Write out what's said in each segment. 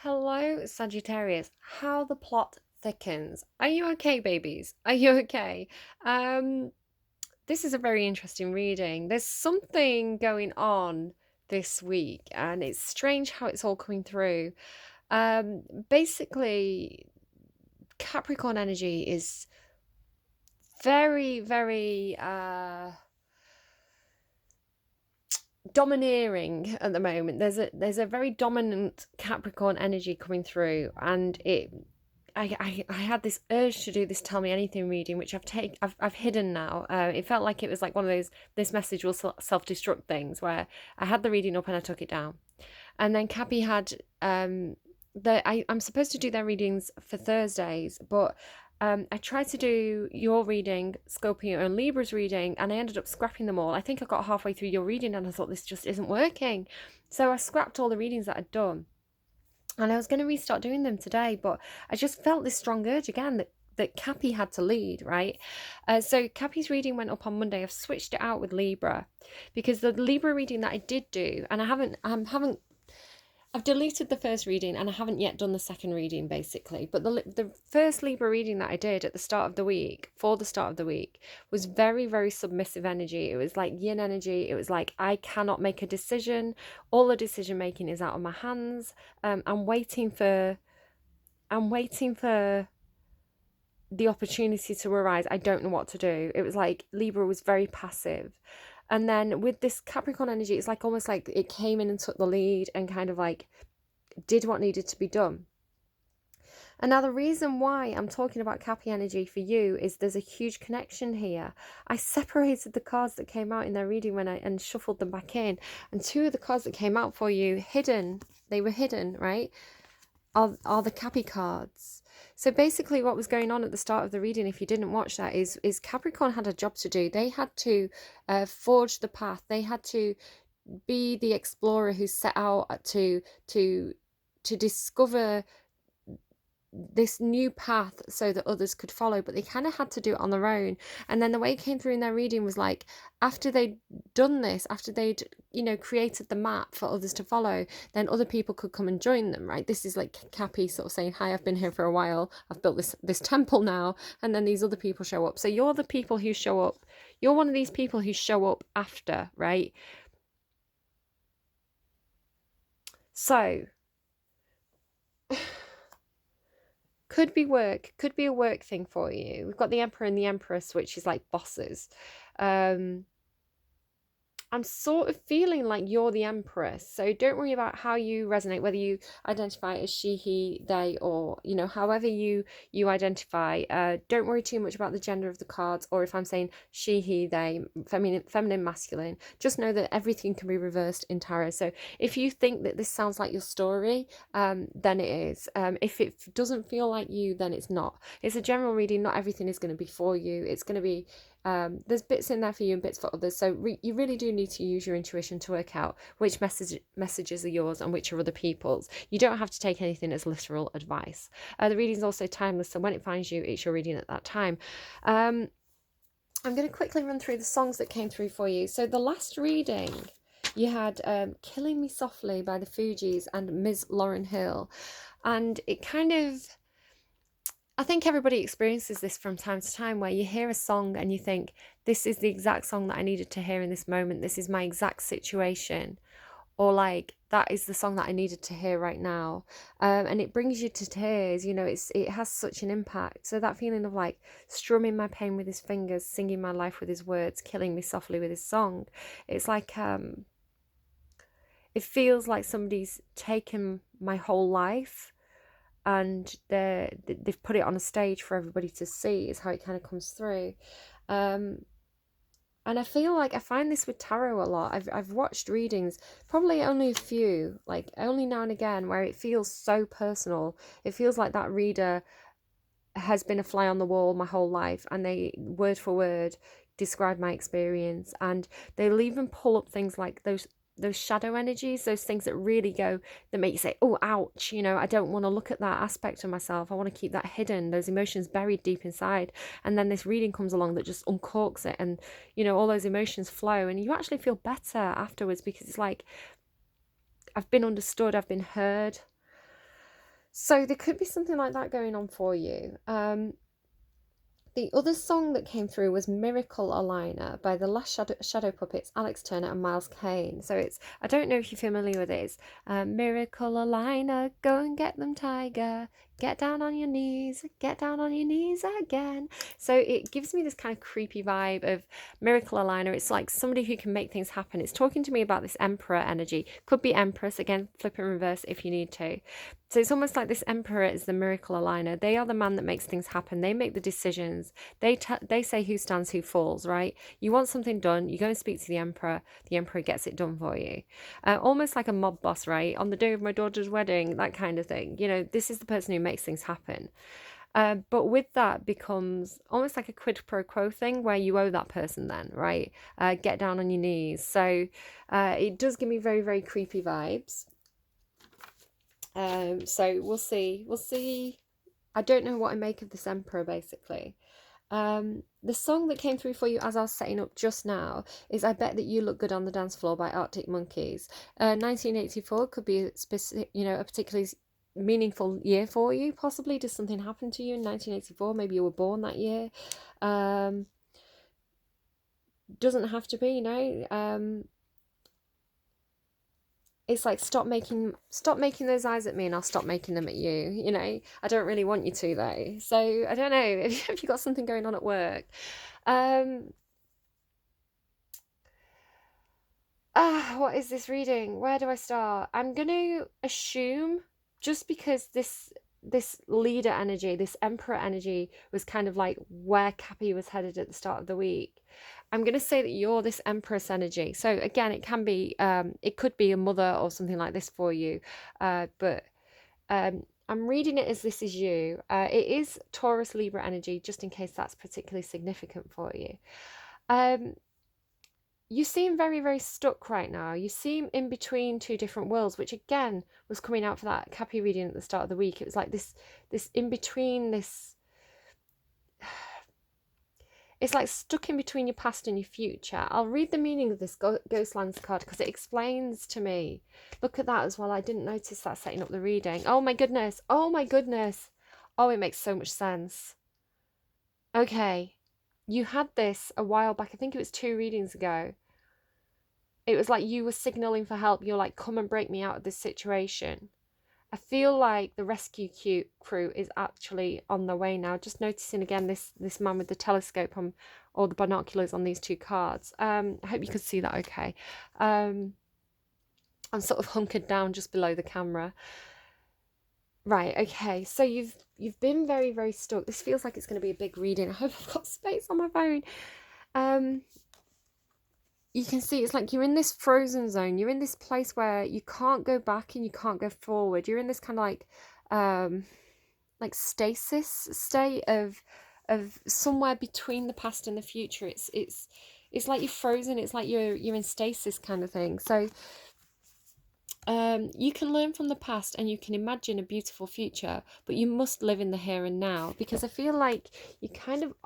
Hello, Sagittarius. How the plot thickens. Are you okay, babies? Are you okay? Um, this is a very interesting reading. There's something going on this week, and it's strange how it's all coming through. Basically, Capricorn energy is very, very domineering at the moment. There's a very dominant Capricorn energy coming through, and I had this urge to do this tell me anything reading, which I've hidden now. It felt like it was like one of those this message will self destruct things where I had the reading up and I took it down, and then Cappy had I'm supposed to do their readings for Thursdays, but I tried to do your reading, Scorpio and Libra's reading, and I ended up scrapping them all. I think I got halfway through your reading and I thought this just isn't working. So I scrapped all the readings that I'd done. And I was going to restart doing them today, but I just felt this strong urge again that Cappy had to lead, right? So Cappy's reading went up on Monday. I've switched it out with Libra because the Libra reading that I did do, and I've deleted the first reading and I haven't yet done the second reading basically. But the first Libra reading that I did at the start of the week, for the start of the week, was very, very submissive energy. It was like yin energy. It was like, I cannot make a decision. All the decision making is out of my hands. I'm waiting for the opportunity to arise. I don't know what to do. It was like Libra was very passive. And then with this Capricorn energy, it's like almost like it came in and took the lead and kind of like did what needed to be done. And now the reason why I'm talking about Cappy energy for you is there's a huge connection here. I separated the cards that came out in their reading and shuffled them back in. And two of the cards that came out for you, they were hidden, right? Are the Cappy cards. So basically what was going on at the start of the reading, if you didn't watch that, is Capricorn had a job to do. They had to forge the path. They had to be the explorer who set out to discover this new path so that others could follow, but they kind of had to do it on their own. And then the way it came through in their reading was like, after they'd done this, after they'd created the map for others to follow, then other people could come and join them, right? This is like Cappy sort of saying, hi, I've been here for a while, I've built this temple now, and then these other people show up. So you're the people who show up, you're one of these people who show up after, right? So could be a work thing for you. We've got the Emperor and the Empress, which is like bosses. I'm sort of feeling like you're the Empress. So don't worry about how you resonate, whether you identify as she, he, they, or, however you identify. Don't worry too much about the gender of the cards, or if I'm saying she, he, they, feminine, masculine. Just know that everything can be reversed in tarot. So if you think that this sounds like your story, then it is. If it doesn't feel like you, then it's not. It's a general reading. Not everything is going to be for you. It's going to be there's bits in there for you and bits for others, so you really do need to use your intuition to work out which messages are yours and which are other people's. You don't have to take anything as literal advice. The reading is also timeless, so when it finds you, it's your reading at that time. I'm going to quickly run through the songs that came through for you. So the last reading, you had Killing Me Softly by the Fugees and Ms. Lauryn Hill, and it kind of, I think everybody experiences this from time to time, where you hear a song and you think, this is the exact song that I needed to hear in this moment. This is my exact situation. Or like, that is the song that I needed to hear right now. And it brings you to tears, it has such an impact. So that feeling of like strumming my pain with his fingers, singing my life with his words, killing me softly with his song. It's like, it feels like somebody's taken my whole life and they've put it on a stage for everybody to see, is how it kind of comes through. And I feel like I find this with tarot a lot. I've watched readings, probably only a few, like only now and again, where it feels so personal. It feels like that reader has been a fly on the wall my whole life, and they word for word describe my experience, and they'll even pull up things like those shadow energies, those things that really go, that make you say, oh, ouch, I don't want to look at that aspect of myself. I want to keep that hidden, those emotions buried deep inside. And then this reading comes along that just uncorks it, and all those emotions flow, and you actually feel better afterwards, because it's like, I've been understood, I've been heard. So there could be something like that going on for you. The other song that came through was Miracle Aligner by the Last Shadow Puppets, Alex Turner and Miles Kane. So it's, I don't know if you're familiar with it, it's Miracle Aligner, go and get them, tiger. Get down on your knees again. So it gives me this kind of creepy vibe of Miracle Aligner. It's like somebody who can make things happen. It's talking to me about this Emperor energy. Could be Empress, again, flip and reverse if you need to. So it's almost like this Emperor is the Miracle Aligner. They are the man that makes things happen. They make the decisions. They say who stands, who falls, right? You want something done, you go and speak to the Emperor gets it done for you. Almost like a mob boss, right? On the day of my daughter's wedding, that kind of thing. You know, this is the person who makes things happen. But with that becomes almost like a quid pro quo thing where you owe that person then, right? Get down on your knees. So it does give me very, very creepy vibes. So we'll see. I don't know what I make of this Emperor, basically. The song that came through for you as I was setting up just now is I Bet That You Look Good on the Dance Floor by Arctic Monkeys. 1984 could be a specific, a particularly meaningful year for you, possibly. Does something happen to you in 1984? Maybe you were born that year. Doesn't have to be, it's like stop making those eyes at me and I'll stop making them at you. I don't really want you to, though. So I don't know if you got something going on at work. What is this reading? Where do I start? I'm going to assume, just because this leader energy, this Emperor energy was kind of like where Cappy was headed at the start of the week, I'm going to say that you're this Empress energy. So again, it can be, it could be a mother or something like this for you. But I'm reading it as this is you. It is Taurus Libra energy, just in case that's particularly significant for you. You seem very, very stuck right now. You seem in between two different worlds, which again was coming out for that Cappy reading at the start of the week. It was like this in between, this... It's like stuck in between your past and your future. I'll read the meaning of this Ghostlands card because it explains to me. Look at that as well. I didn't notice that setting up the reading. Oh my goodness. Oh my goodness. Oh, it makes so much sense. Okay. You had this a while back. I think it was 2 readings ago. It was like you were signaling for help. You're like, come and break me out of this situation. I feel like the rescue crew is actually on their way now. Just noticing again this man with the telescope on, or the binoculars on these 2 cards. I hope you could see that okay. I'm sort of hunkered down just below the camera. Right, okay. So you've been very, very stuck. This feels like it's going to be a big reading. I hope I've got space on my phone. You can see it's like you're in this frozen zone. You're in this place where you can't go back and you can't go forward. You're in this kind of like stasis state of somewhere between the past and the future. It's like you're frozen. It's like you're in stasis kind of thing. So you can learn from the past and you can imagine a beautiful future, but you must live in the here and now, because I feel like you're kind of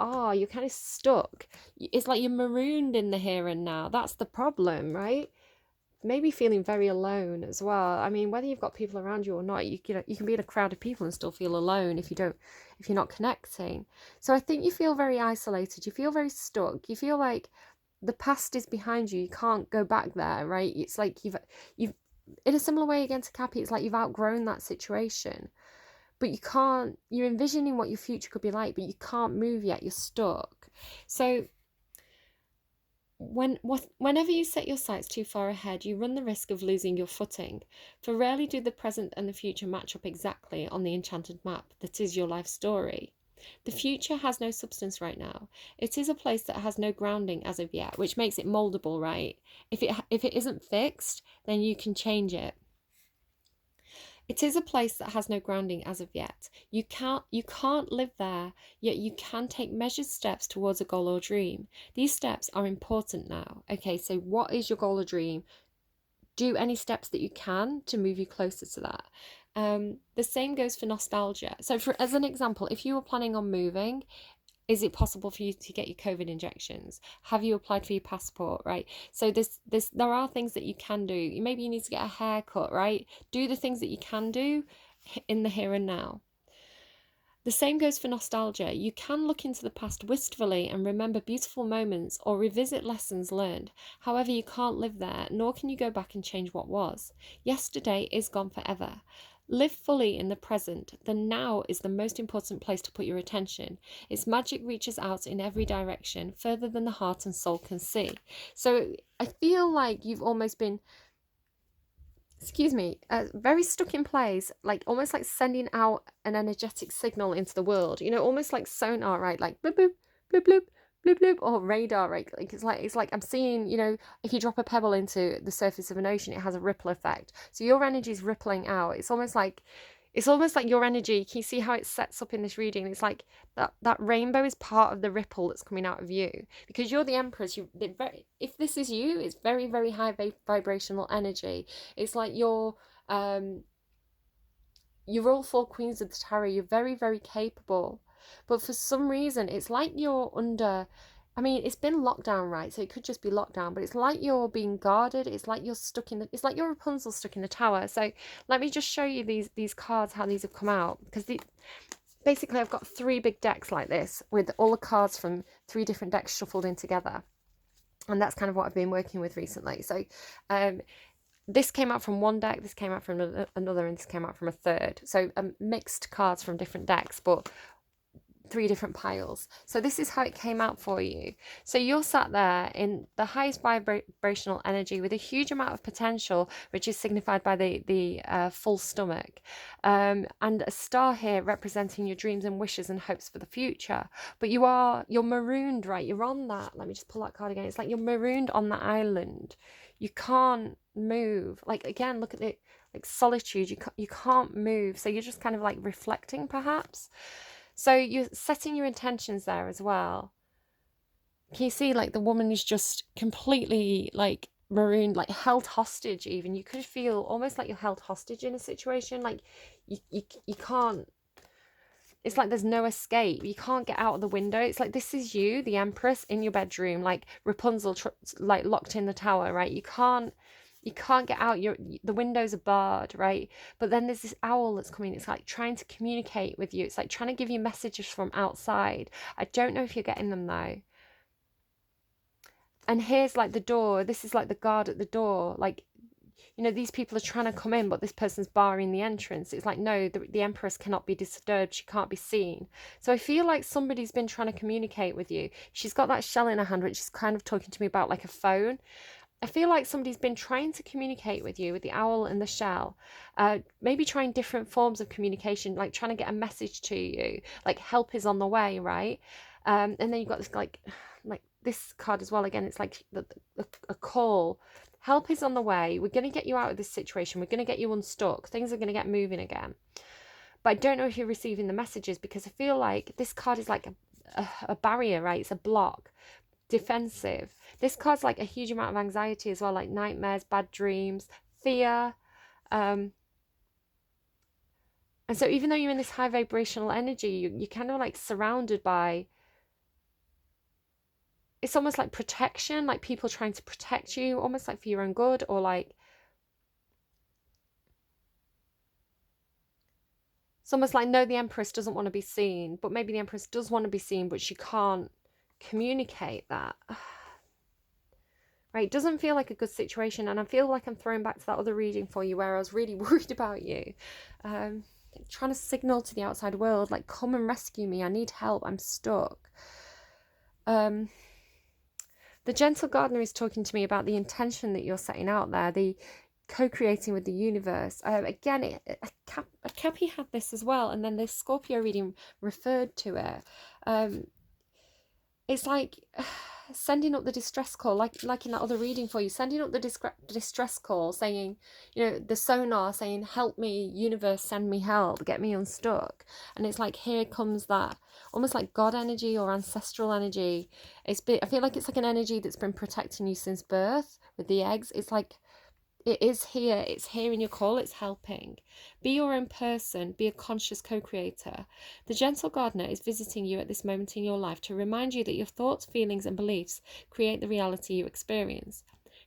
stuck. It's like you're marooned in the here and now. That's the problem, right? Maybe feeling very alone as well. I mean, whether you've got people around you or not, you can be in a crowd of people and still feel alone if you're not connecting. So I think you feel very isolated. You feel very stuck. You feel like the past is behind you. You can't go back there, right? It's like you've in a similar way again to Cappy, it's like you've outgrown that situation, but you're envisioning what your future could be like, but you can't move yet. You're stuck. So whenever you set your sights too far ahead, you run the risk of losing your footing, for rarely do the present and the future match up exactly on the enchanted map that is your life story. The future has no substance right now. It is a place that has no grounding as of yet, which makes it moldable, right? If it isn't fixed, then you can change it. It is a place that has no grounding as of yet. You can't live there, yet you can take measured steps towards a goal or dream. These steps are important now. Okay, so what is your goal or dream? Do any steps that you can to move you closer to that. The same goes for nostalgia. So as an example, if you were planning on moving, is it possible for you to get your COVID injections? Have you applied for your passport, right? So there are things that you can do. Maybe you need to get a haircut, right? Do the things that you can do in the here and now. The same goes for nostalgia. You can look into the past wistfully and remember beautiful moments or revisit lessons learned. However, you can't live there, nor can you go back and change what was. Yesterday is gone forever. Live fully in the present. The now is the most important place to put your attention. Its magic reaches out in every direction, further than the heart and soul can see. So I feel like you've almost been, very stuck in place, like almost like sending out an energetic signal into the world, almost like sonar, right? Like bloop, bloop, bloop, bloop, bloop, bloop, or radar, right? Like it's like I'm seeing, if you drop a pebble into the surface of an ocean, it has a ripple effect. So your energy is rippling out. It's almost like your energy. Can you see how it sets up in this reading? It's like that rainbow is part of the ripple that's coming out of you, because you're the Empress. If this is you, it's very, very high vibrational energy. It's like you're all four queens of the tarot. You're very, very capable, but for some reason, it's like you're under. I mean, it's been lockdown, right? So it could just be lockdown, but it's like you're being guarded. It's like you're stuck in it's like you're Rapunzel stuck in the tower. So let me just show you these cards, how these have come out, because basically I've got 3 big decks like this with all the cards from 3 different decks shuffled in together, and that's kind of what I've been working with recently. So this came out from one deck, this came out from another, and this came out from a third. So mixed cards from different decks, but 3 different piles. So this is how it came out for you. So you're sat there in the highest vibrational energy with a huge amount of potential, which is signified by the full stomach, and a star here representing your dreams and wishes and hopes for the future. But you're marooned, right? You're on that. Let me just pull that card again. It's like you're marooned on the island. You can't move. Like, again, look at it, like solitude. You can't move. So you're just kind of like reflecting, perhaps. So you're setting your intentions there as well. Can you see, like, the woman is just completely like marooned, like held hostage even. You could feel almost like you're held hostage in a situation. Like you can't, it's like there's no escape. You can't get out of the window. It's like this is you, the Empress, in your bedroom, like Rapunzel, like locked in the tower, right? You can't get out. The windows are barred, right? But then there's this owl that's coming. It's like trying to communicate with you. It's like trying to give you messages from outside. I don't know if you're getting them though. And here's like the door. This is like the guard at the door. Like, these people are trying to come in, but this person's barring the entrance. It's like, no, the Empress cannot be disturbed. She can't be seen. So I feel like somebody's been trying to communicate with you. She's got that shell in her hand, which is kind of talking to me about like a phone. I feel like somebody's been trying to communicate with you with the owl and the shell, maybe trying different forms of communication, like trying to get a message to you, like help is on the way, right? And then you've got this like this card as well. Again, it's like a call. Help is on the way. We're going to get you out of this situation. We're going to get you unstuck. Things are going to get moving again. But I don't know if you're receiving the messages, because I feel like this card is like a barrier, right? It's a block. Defensive. This card's like a huge amount of anxiety as well, like nightmares, bad dreams, fear. And so even though you're in this high vibrational energy, you're kind of like surrounded by, it's almost like protection, like people trying to protect you, almost like for your own good, or like it's almost like, no, the Empress doesn't want to be seen, but maybe the Empress does want to be seen, but she can't communicate that. Right, it doesn't feel like a good situation, and I feel like I'm throwing back to that other reading for you where I was really worried about you, trying to signal to the outside world, like, come and rescue me, I need help, I'm stuck. The Gentle Gardener is talking to me about the intention that you're setting out there, the co-creating with the universe. Again, Cappy had this as well, and then the Scorpio reading referred to it. It's like sending up the distress call, like in that other reading for you, sending up the distress call, saying, the sonar, saying, help me, universe, send me help, get me unstuck. And it's like, here comes that almost like God energy or ancestral energy. I feel like it's like an energy that's been protecting you since birth with the eggs. It's like, it's here in your call, it's helping. Be your own person, be a conscious co-creator. The Gentle Gardener is visiting you at this moment in your life to remind you that your thoughts, feelings and beliefs create the reality you experience.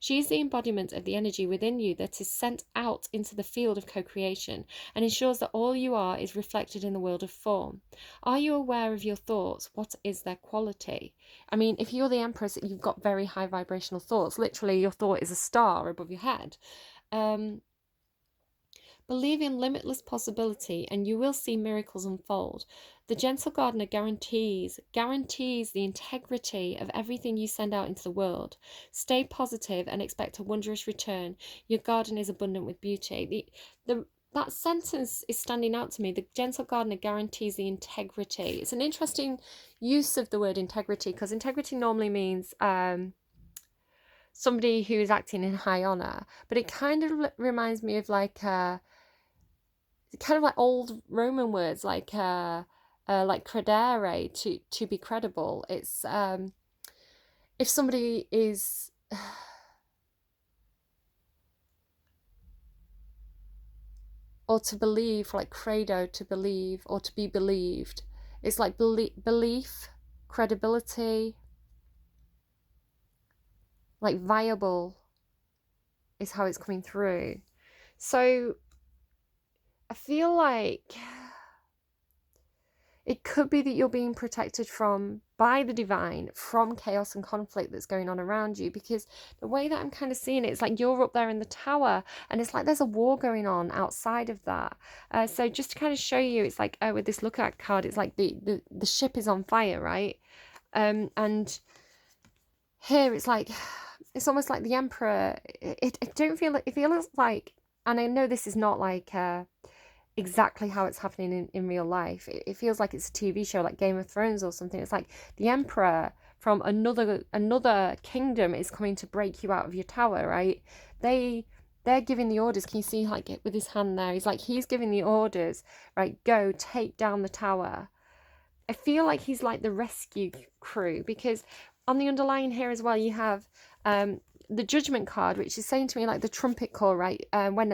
She is the embodiment of the energy within you that is sent out into the field of co-creation and ensures that all you are is reflected in the world of form. Are you aware of your thoughts? What is their quality? I mean, if you're the Empress, you've got very high vibrational thoughts. Literally, your thought is a star above your head. Believe in limitless possibility and you will see miracles unfold. The gentle gardener guarantees the integrity of everything you send out into the world. Stay positive and expect a wondrous return. Your garden is abundant with beauty. That sentence is standing out to me. The gentle gardener guarantees the integrity. It's an interesting use of the word integrity, because integrity normally means somebody who is acting in high honor, but it kind of reminds me of like kind of like old Roman words, like credere, to be credible. It's if somebody is or to believe, like credo, to believe, or to be believed. It's like belief, credibility, like viable is how it's coming through. So I feel like it could be that you're being protected by the divine, from chaos and conflict that's going on around you, because the way that I'm kind of seeing it, it's like you're up there in the tower and it's like there's a war going on outside of that. So just to kind of show you, it's like with this lookout card, it's like the ship is on fire, right? And here it's like, it's almost like the Emperor. It don't feel like, it feels like, and I know this is not like exactly how it's happening in real life. It feels like it's a TV show, like Game of Thrones or something. It's like the Emperor from another kingdom is coming to break you out of your tower, right? They're giving the orders. Can you see, like, with his hand there? He's giving the orders, right? Go take down the tower. I feel like he's like the rescue crew, because on the underlying here as well, you have the Judgment card, which is saying to me like the trumpet call, right? When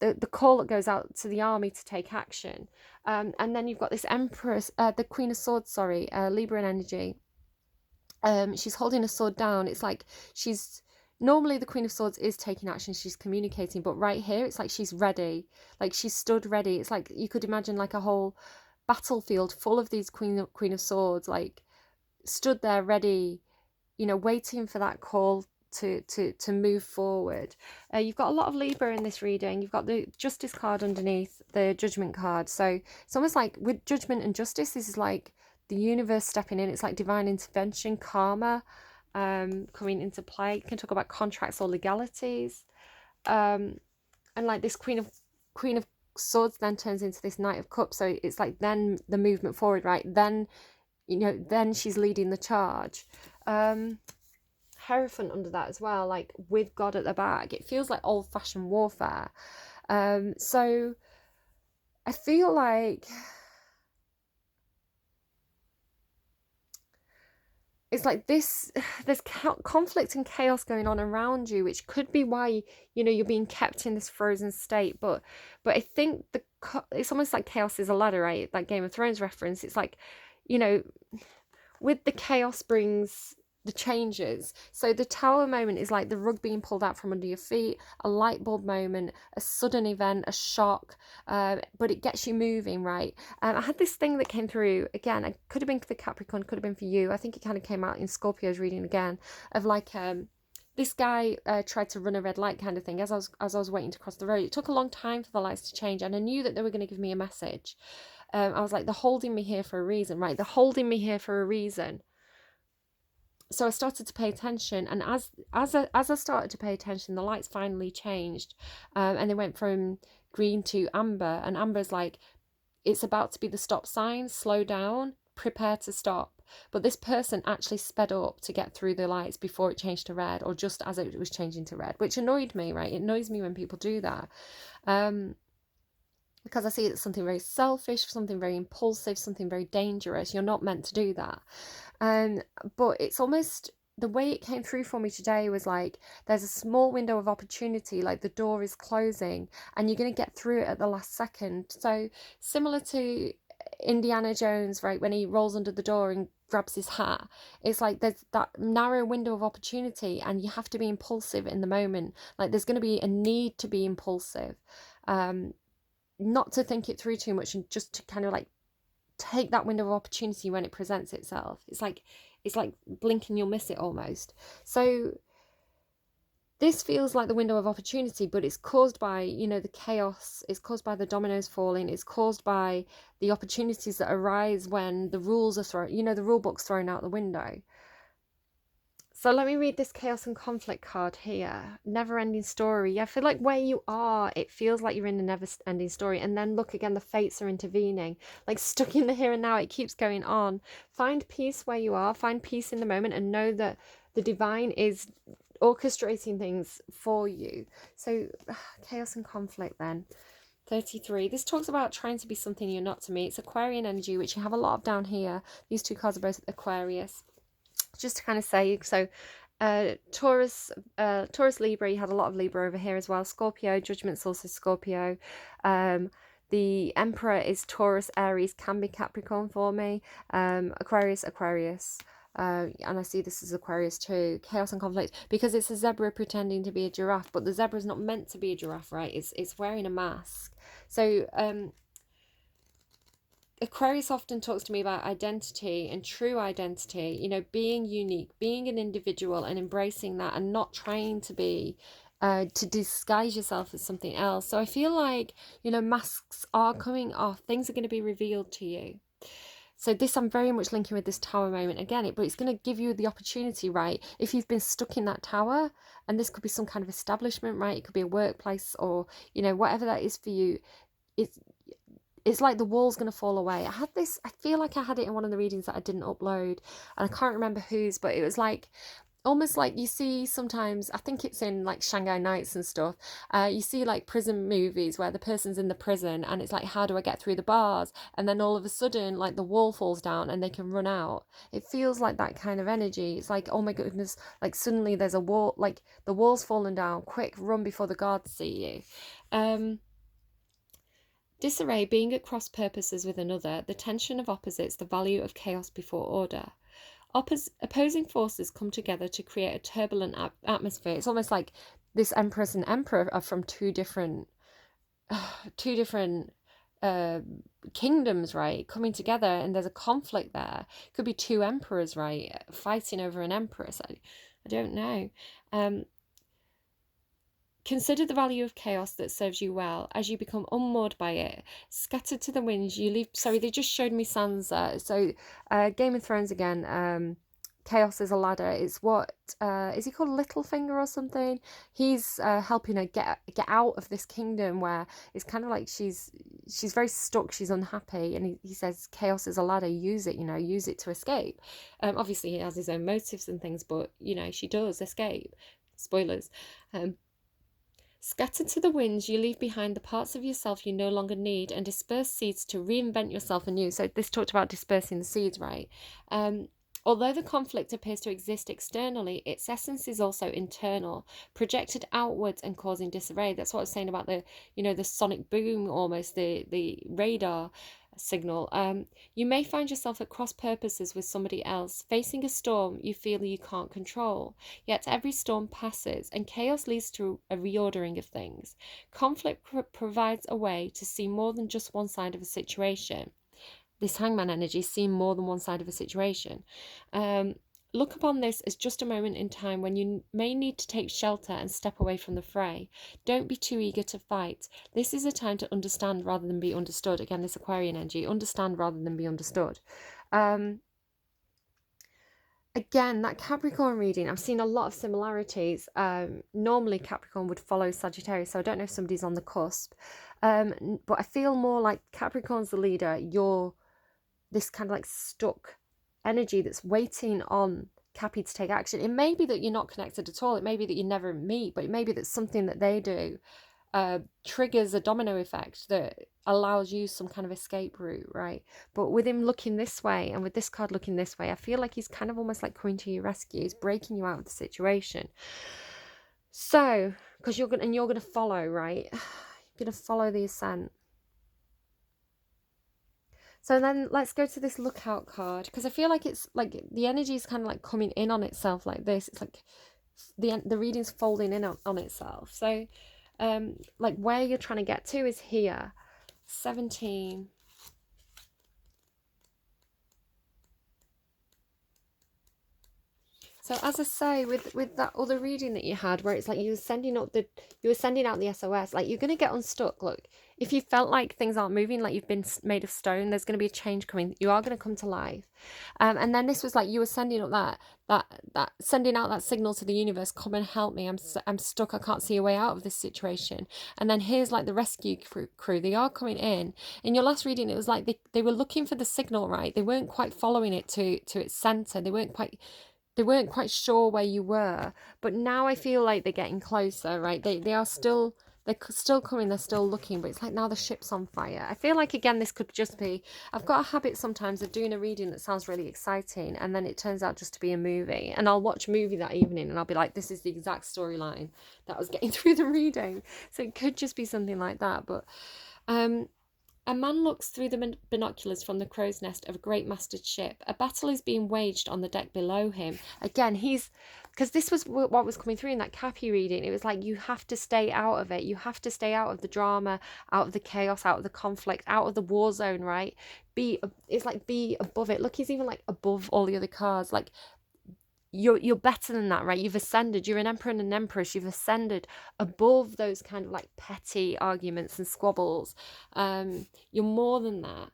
the call that goes out to the army to take action. And then you've got this Empress, the Queen of Swords, Libra energy. She's holding a sword down. It's like normally the Queen of Swords is taking action, she's communicating, but right here it's like she's ready, like she's stood ready. It's like you could imagine like a whole battlefield full of these Queen of Swords, like stood there ready, waiting for that call to move forward. You've got a lot of Libra in this reading. You've got the Justice card underneath the Judgment card. So it's almost like with Judgment and Justice, this is like the universe stepping in. It's like divine intervention, karma coming into play. You can talk about contracts or legalities. And like this Queen of Swords then turns into this Knight of Cups. So it's like then the movement forward, right? Then, then she's leading the charge. Hierophant under that as well, like with God at the back. It feels like old-fashioned warfare. So I feel like it's like there's conflict and chaos going on around you, which could be why you're being kept in this frozen state. But I think it's almost like chaos is a ladder, right? Like Game of Thrones reference. It's like, with the chaos brings the changes. So the tower moment is like the rug being pulled out from under your feet, a light bulb moment, a sudden event, a shock, but it gets you moving, right? I had this thing that came through, again, it could have been for Capricorn, could have been for you. I think it kind of came out in Scorpio's reading again, of like this guy tried to run a red light kind of thing as I was waiting to cross the road. It took a long time for the lights to change, and I knew that they were going to give me a message. I was like, they're holding me here for a reason, right? They're holding me here for a reason. So I started to pay attention, and as I started to pay attention, the lights finally changed, and they went from green to amber. And amber's like, it's about to be the stop sign, slow down, prepare to stop. But this person actually sped up to get through the lights before it changed to red, or just as it was changing to red, which annoyed me, right? It annoys me when people do that. Because I see it's something very selfish, something very impulsive, something very dangerous. You're not meant to do that. But it's almost, the way it came through for me today was like, there's a small window of opportunity, like the door is closing and you're going to get through it at the last second. So similar to Indiana Jones, right, when he rolls under the door and grabs his hat. It's like there's that narrow window of opportunity, and you have to be impulsive in the moment. Like there's going to be a need to be impulsive, not to think it through too much, and just to kind of like take that window of opportunity when it presents itself. It's like blink and you'll miss it almost. So this feels like the window of opportunity, but it's caused by, the chaos. It's caused by the dominoes falling. It's caused by the opportunities that arise when the rules are thrown, the rule book's thrown out the window. So let me read this chaos and conflict card here. Never-ending story. Yeah, I feel like where you are, it feels like you're in a never-ending story. And then look again, the fates are intervening. Like stuck in the here and now, it keeps going on. Find peace where you are. Find peace in the moment and know that the divine is orchestrating things for you. So chaos and conflict then. 33. This talks about trying to be something you're not to me. It's Aquarian energy, which you have a lot of down here. These two cards are both Aquarius. Just to kind of say, so Taurus, Libra, you had a lot of Libra over here as well. Scorpio, Judgment's also Scorpio. The Emperor is Taurus, Aries, can be Capricorn for me. Aquarius. And I see this as Aquarius too. Chaos and conflict, because it's a zebra pretending to be a giraffe, but the zebra is not meant to be a giraffe, right? It's wearing a mask. So Aquarius often talks to me about identity and true identity, being unique, being an individual and embracing that, and not trying to be to disguise yourself as something else. So I feel like, masks are coming off, things are going to be revealed to you. So this I'm very much linking with this tower moment again, but it's going to give you the opportunity, right? If you've been stuck in that tower, and this could be some kind of establishment, right? It could be a workplace, or, whatever that is for you. It's like the wall's going to fall away. I feel like I had it in one of the readings that I didn't upload, and I can't remember whose, but it was like, almost like you see sometimes, I think it's in like Shanghai Nights and stuff, you see like prison movies where the person's in the prison and it's like, how do I get through the bars? And then all of a sudden, like the wall falls down and they can run out. It feels like that kind of energy. It's like, oh my goodness, like suddenly there's a wall, like the wall's fallen down, quick, run before the guards see you. Disarray, being at cross purposes with another, the tension of opposites, the value of chaos before order. Opposing forces come together to create a turbulent atmosphere. It's almost like this Empress and Emperor are from two different kingdoms, right, coming together, and there's a conflict there. Could be two emperors, right, fighting over an empress. I don't know. Consider the value of chaos that serves you well. As you become unmoored by it, scattered to the winds, you leave... Sorry, they just showed me Sansa. So, Game of Thrones again. Chaos is a ladder. It's what... is he called Littlefinger or something? He's helping her get out of this kingdom where it's kind of like she's very stuck. She's unhappy. And he says, chaos is a ladder. Use it, use it to escape. Obviously, he has his own motives and things, but, she does escape. Spoilers. Scattered to the winds, you leave behind the parts of yourself you no longer need and disperse seeds to reinvent yourself anew. So this talked about dispersing the seeds, right? Although the conflict appears to exist externally, its essence is also internal, projected outwards and causing disarray. That's what I was saying about the, the sonic boom, almost the radar signal. You may find yourself at cross purposes with somebody else, facing a storm you feel you can't control. Yet every storm passes, and chaos leads to a reordering of things. Conflict provides a way to see more than just one side of a situation. This hangman energy, seeing more than one side of a situation. Look upon this as just a moment in time when you may need to take shelter and step away from the fray. Don't be too eager to fight. This is a time to understand rather than be understood. Again, this Aquarian energy, understand rather than be understood. Again, that Capricorn reading, I've seen a lot of similarities. Normally Capricorn would follow Sagittarius, so I don't know if somebody's on the cusp. But I feel more like Capricorn's the leader. You're this kind of like stuck energy that's waiting on Cappy to take action. It may be that you're not connected at all. It may be that you never meet, but it may be that something that they do triggers a domino effect that allows you some kind of escape route, right? But with him looking this way and with this card looking this way, I feel like he's kind of almost like coming to your rescue. He's breaking you out of the situation. So, because you're gonna follow, right? You're gonna follow the ascent. So then let's go to this lookout card, because I feel like it's like the energy is kind of like coming in on itself like this. It's like the reading's folding in on itself. So like where you're trying to get to is here. 17. So as I say, with that other reading that you had, where it's like you were sending out the SOS, like you're gonna get unstuck. Look, if you felt like things aren't moving, like you've been made of stone, there's gonna be a change coming. You are gonna come to life. And then this was like you were sending up that sending out that signal to the universe, come and help me. I'm stuck. I can't see a way out of this situation. And then here's like the rescue crew. They are coming in. In your last reading, it was like they were looking for the signal, right? They weren't quite following it to its center. They weren't quite sure where you were, but now I feel like they're getting closer, right? They're still coming, they're still looking, but it's like now the ship's on fire. I feel like, again, this could just be, I've got a habit sometimes of doing a reading that sounds really exciting, and then it turns out just to be a movie, and I'll watch a movie that evening and I'll be like, this is the exact storyline that I was getting through the reading. So it could just be something like that. But a man looks through the binoculars from the crow's nest of a great masted ship. A battle is being waged on the deck below him. Again, because this was what was coming through in that Cappy reading. It was like, you have to stay out of it. You have to stay out of the drama, out of the chaos, out of the conflict, out of the war zone, right? It's like be above it. Look, he's even like above all the other cards. Like, you're better than that, right? You've ascended. You're an emperor and an empress. You've ascended above those kind of like petty arguments and squabbles. You're more than that.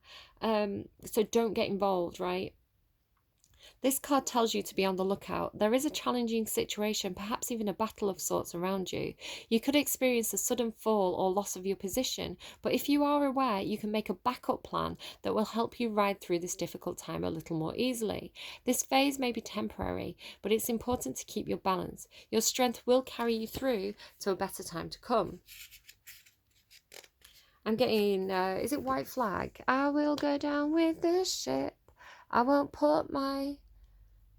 So don't get involved, right? This card tells you to be on the lookout. There is a challenging situation, perhaps even a battle of sorts around you. You could experience a sudden fall or loss of your position, but if you are aware, you can make a backup plan that will help you ride through this difficult time a little more easily. This phase may be temporary, but it's important to keep your balance. Your strength will carry you through to a better time to come. I'm getting, is it white flag? I will go down with the ship. I won't put my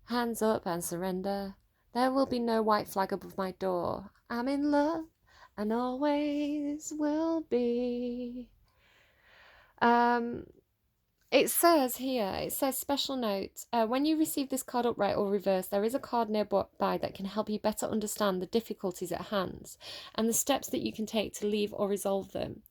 hands up and surrender. There will be no white flag above my door. I'm in love and always will be. It says here, special note, when you receive this card upright or reversed, there is a card nearby that can help you better understand the difficulties at hand and the steps that you can take to leave or resolve them.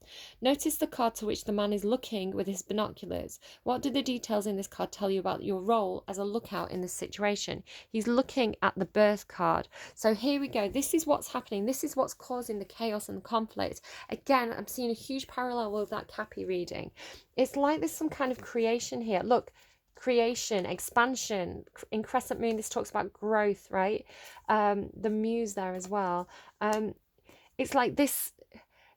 Notice the card to which the man is looking with his binoculars. What do the details in this card tell you about your role as a lookout in this situation? He's looking at the birth card. So here we go. This is what's happening. This is what's causing the chaos and the conflict. Again, I'm seeing a huge parallel with that Cappy reading. It's like there's some kind of creation here. Look, creation, expansion. In Crescent Moon, this talks about growth, right? The muse there as well. It's like this,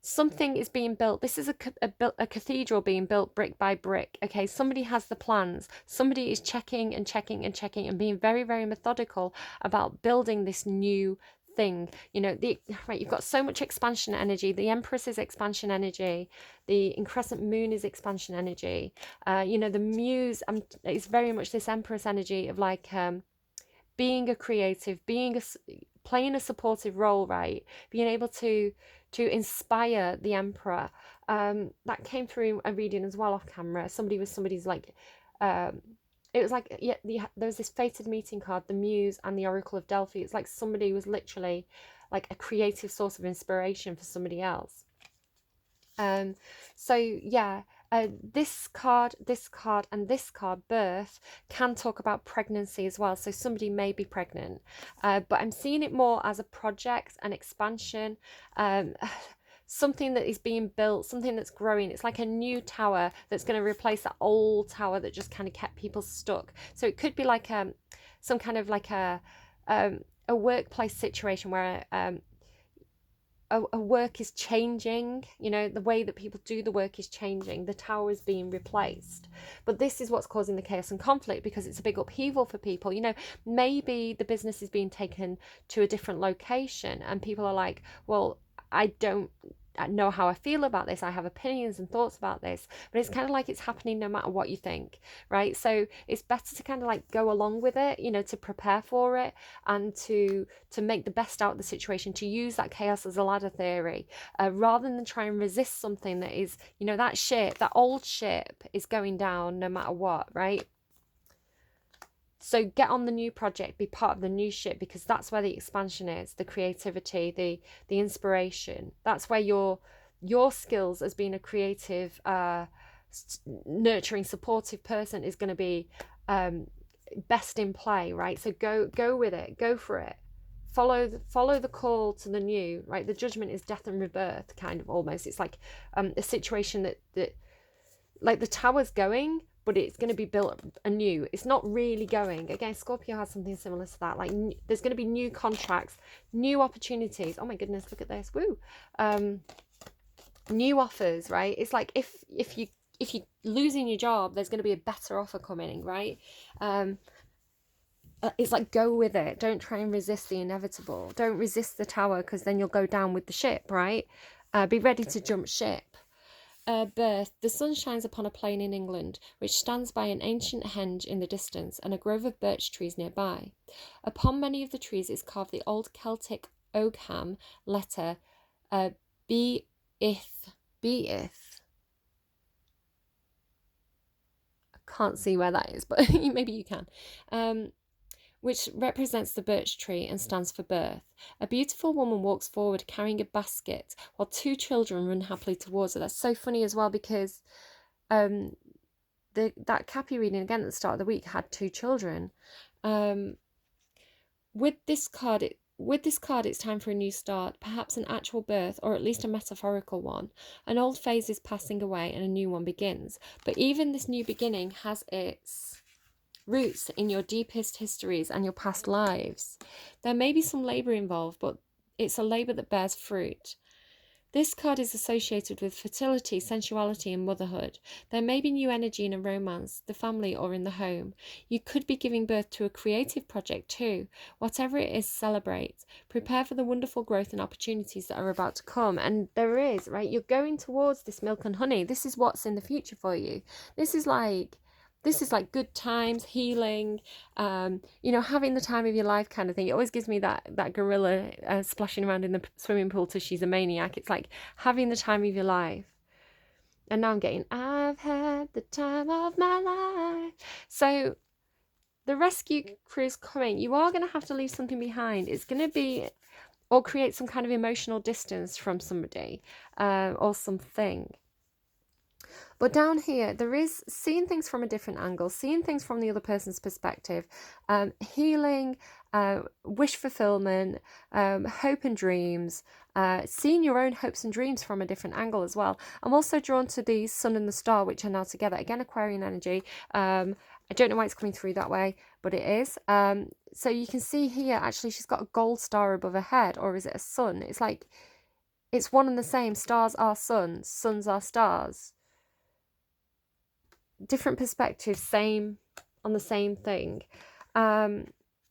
something is being built. This is a cathedral being built brick by brick. Okay, somebody has the plans. Somebody is checking and checking and checking and being very, very methodical about building this new thing. You know, right, you've got so much expansion energy. The Empress is expansion energy. The Crescent Moon is expansion energy. You know, the Muse is very much this Empress energy of like being a creative, playing a supportive role, right? Being able to inspire the Emperor. That came through a reading as well off camera. Somebody's like it was like, yeah, there was this fated meeting card, the Muse and the Oracle of Delphi. It's like somebody was literally like a creative source of inspiration for somebody else. So yeah, this card, and this card, birth, can talk about pregnancy as well. So somebody may be pregnant, but I'm seeing it more as a project, an expansion, something that is being built, something that's growing. It's like a new tower that's going to replace that old tower that just kind of kept people stuck. So it could be like some kind of like a workplace situation where a work is changing, you know, the way that people do the work is changing, the tower is being replaced. But this is what's causing the chaos and conflict, because it's a big upheaval for people. You know, maybe the business is being taken to a different location and people are like, well, I don't know how I feel about this. I have opinions and thoughts about this, but it's kind of like it's happening no matter what you think, right? So it's better to kind of like go along with it, you know, to prepare for it and to make the best out of the situation, to use that chaos as a ladder theory, rather than try and resist something that is, you know, that ship, that old ship is going down no matter what, right? So get on the new project, be part of the new ship, because that's where the expansion is, the creativity, the inspiration. That's where your skills as being a creative, nurturing, supportive person is going to be best in play, right? So go with it, go for it. Follow the call to the new, right? The judgment is death and rebirth, kind of, almost. It's like a situation that like the tower's going, but it's going to be built anew. It's not really going. Again, Scorpio has something similar to that. Like there's going to be new contracts, new opportunities. Oh my goodness, look at this. Woo. New offers, right? It's like if you're losing your job, there's going to be a better offer coming, right? It's like, go with it. Don't try and resist the inevitable. Don't resist the tower, because then you'll go down with the ship, right? Be ready to jump ship. Birth. The sun shines upon a plain in England, which stands by an ancient henge in the distance, and a grove of birch trees nearby. Upon many of the trees is carved the old Celtic Ogham letter, Beith. I can't see where that is, but maybe you can. Which represents the birch tree and stands for birth. A beautiful woman walks forward carrying a basket, while two children run happily towards her. That's so funny as well, because that Cappy reading again at the start of the week had two children. With this card, it's time for a new start, perhaps an actual birth, or at least a metaphorical one. An old phase is passing away and a new one begins. But even this new beginning has its roots in your deepest histories and your past lives. There may be some labour involved, but it's a labour that bears fruit. This card is associated with fertility, sensuality, and motherhood. There may be new energy in a romance, the family, or in the home. You could be giving birth to a creative project too. Whatever it is, celebrate. Prepare for the wonderful growth and opportunities that are about to come. And there is, right? You're going towards this milk and honey. This is what's in the future for you. This is like good times, healing, you know, having the time of your life kind of thing. It always gives me that gorilla splashing around in the swimming pool till she's a maniac. It's like having the time of your life. And now I'm getting, I've had the time of my life. So the rescue crew's coming. You are going to have to leave something behind. It's going to be, or create some kind of emotional distance from somebody or something. But down here, there is seeing things from a different angle, seeing things from the other person's perspective, healing, wish fulfillment, hope and dreams, seeing your own hopes and dreams from a different angle as well. I'm also drawn to the sun and the star, which are now together. Again, Aquarian energy. I don't know why it's coming through that way, but it is. So you can see here, actually, she's got a gold star above her head, or is it a sun? It's like, it's one and the same. Stars are suns, suns are stars. Different perspectives, same on the same thing.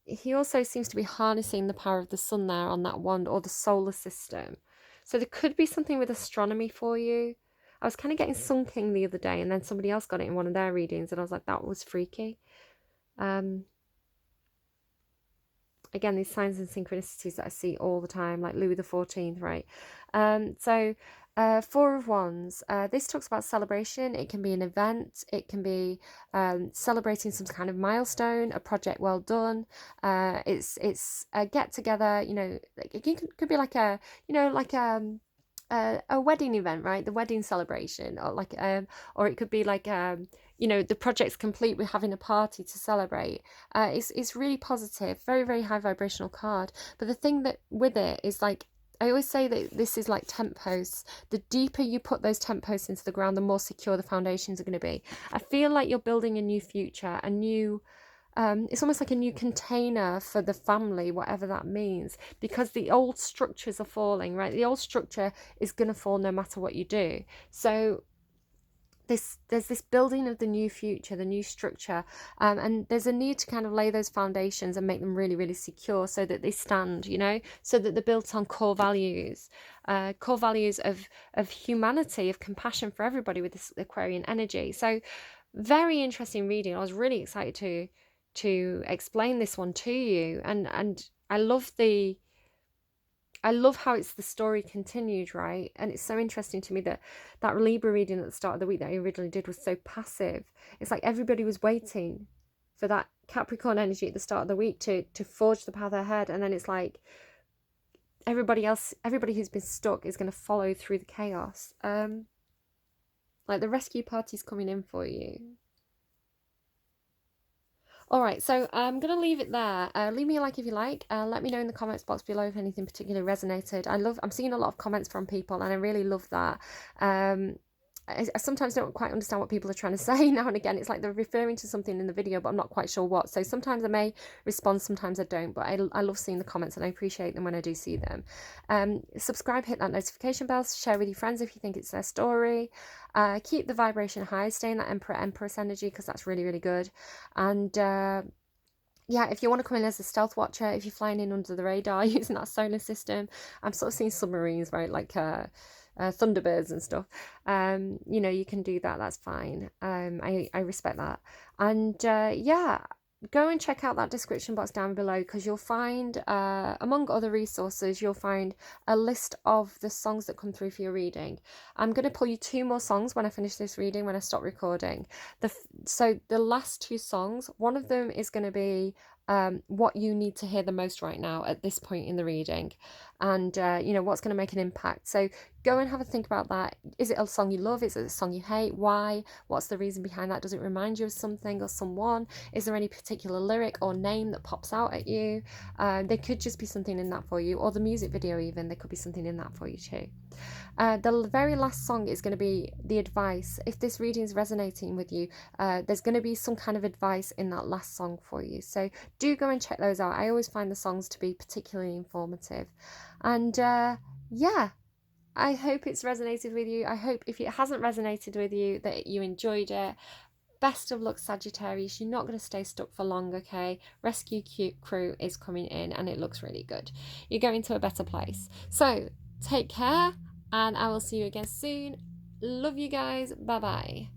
He also seems to be harnessing the power of the sun there on that wand, or the solar system. So there could be something with astronomy for you. I was kind of getting Sun King the other day, and then somebody else got it in one of their readings, and I was like, that was freaky. Again, these signs and synchronicities that I see all the time, like Louis XIV, right? Four of Wands. This talks about celebration. It can be an event. It can be celebrating some kind of milestone, a project well done. It's a get together. You know, it could be like a wedding event, right? The wedding celebration, or like or it could be like you know, the project's complete, we're having a party to celebrate. It's really positive, very, very high vibrational card. But the thing that with it is, like, I always say that this is like tent posts. The deeper you put those tent posts into the ground, the more secure the foundations are going to be. I feel like you're building a new future, a new, it's almost like a new container for the family, whatever that means, because the old structures are falling, right? The old structure is going to fall no matter what you do. So there's this building of the new future, the new structure, and there's a need to kind of lay those foundations and make them really, really secure so that they stand, you know, so that they're built on core values of humanity, of compassion for everybody with this Aquarian energy. So very interesting reading. I was really excited to explain this one to you, and I love how it's the story continued, right? And it's so interesting to me that that Libra reading at the start of the week that I originally did was so passive. It's like everybody was waiting for that Capricorn energy at the start of the week to forge the path ahead, and then it's like everybody who's been stuck is going to follow through the chaos. Like the rescue party's coming in for you. All right, so I'm going to leave it there. Leave me a like if you like. Let me know in the comments box below if anything particularly resonated. I'm seeing a lot of comments from people, and I really love that. I sometimes don't quite understand what people are trying to say now and again. It's like they're referring to something in the video, but I'm not quite sure what. So sometimes I may respond, sometimes I don't. But I love seeing the comments, and I appreciate them when I do see them. Subscribe, hit that notification bell, share with your friends if you think it's their story. Keep the vibration high, stay in that Empress energy, because that's really, really good. And yeah, if you want to come in as a stealth watcher, if you're flying in under the radar using that solar system, I'm sort of seeing submarines, right? Like Thunderbirds and stuff. You know, you can do that. That's fine. I respect that. And yeah, go and check out that description box down below, because you'll find, among other resources, you'll find a list of the songs that come through for your reading. I'm going to pull you 2 more songs when I finish this reading, when I stop recording. So the last 2 songs, one of them is going to be what you need to hear the most right now at this point in the reading, and you know, what's going to make an impact. So go and have a think about that. Is it a song you love? Is it a song you hate? Why? What's the reason behind that? Does it remind you of something or someone? Is there any particular lyric or name that pops out at you? There could just be something in that for you, or the music video even, there could be something in that for you too. The very last song is going to be the advice. If this reading is resonating with you, there's going to be some kind of advice in that last song for you. So do go and check those out. I always find the songs to be particularly informative. And yeah, I hope it's resonated with you. I hope if it hasn't resonated with you, that you enjoyed it. Best of luck, Sagittarius. You're not going to stay stuck for long, okay? Rescue crew is coming in, and it looks really good. You're going to a better place. So take care, and I will see you again soon. Love you guys. Bye bye.